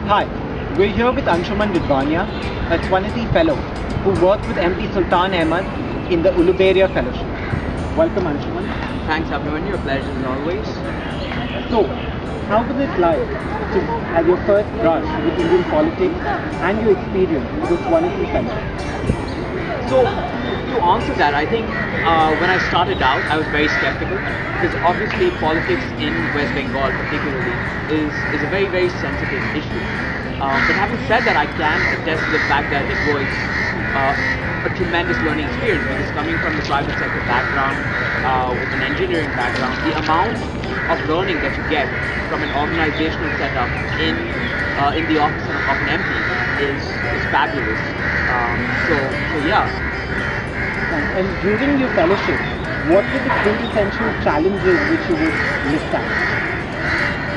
Hi, we're here with Anshuman Didwania, a Swaniti Fellow who works with MP Sultan Ahmed in the Uluberia Fellowship. Welcome, Anshuman. Thanks, Ahmed. Your pleasure as always. So, how was it like to have your first brush with Indian politics and your experience with Swaniti Fellow? So, to answer that, I think when I started out, I was very skeptical because obviously politics in West Bengal particularly is a very, very sensitive issue. But having said that, I can attest to the fact that it was a tremendous learning experience because coming from the private sector background, with an engineering background, the amount of learning that you get from an organizational setup in the office of an MP is fabulous. So yeah. And during your fellowship, what were the quintessential challenges which you would list out?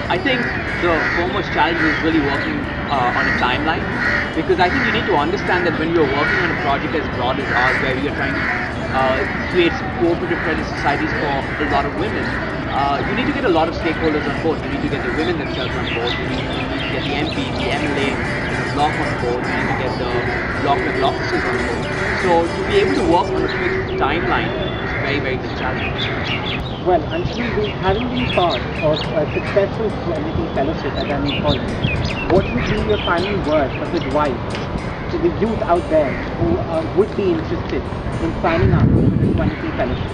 I think the foremost challenge is really working on a timeline, because I think you need to understand that when you're working on a project as broad as ours, where we are trying to create cooperative credit societies for a lot of women, you need to get a lot of stakeholders on board. You need to get the women themselves on board. You need to get the MP, the MLA, the block on board. You need to get the block level officers on board. So to be able to work on a fixed timeline is a very, very big challenge. Well, Anshuman, having been part of a successful Swaniti Fellowship at an college, what would be your final word of advice to the youth out there who would be interested in signing up to the Swaniti Fellowship?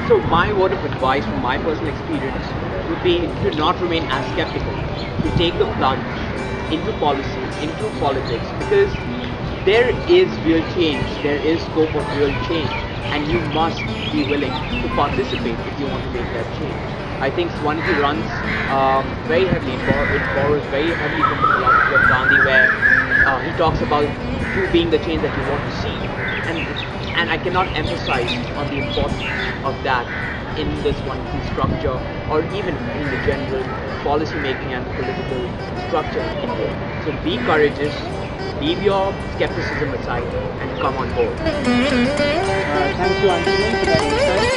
So my word of advice from my personal experience would be to not remain as skeptical, to take the plunge into policy, into politics, because there is real change, there is scope of real change, and you must be willing to participate if you want to make that change. I think Swaniti runs very heavily, it borrows very heavily from the philosophy of Gandhi, where he talks about you being the change that you want to see. And I cannot emphasize on the importance of that in this Swaniti structure, or even in the general policy making and the political structure in India. So be courageous, leave your skepticism aside, and come on board. Thank you, Anshuman, for that insight.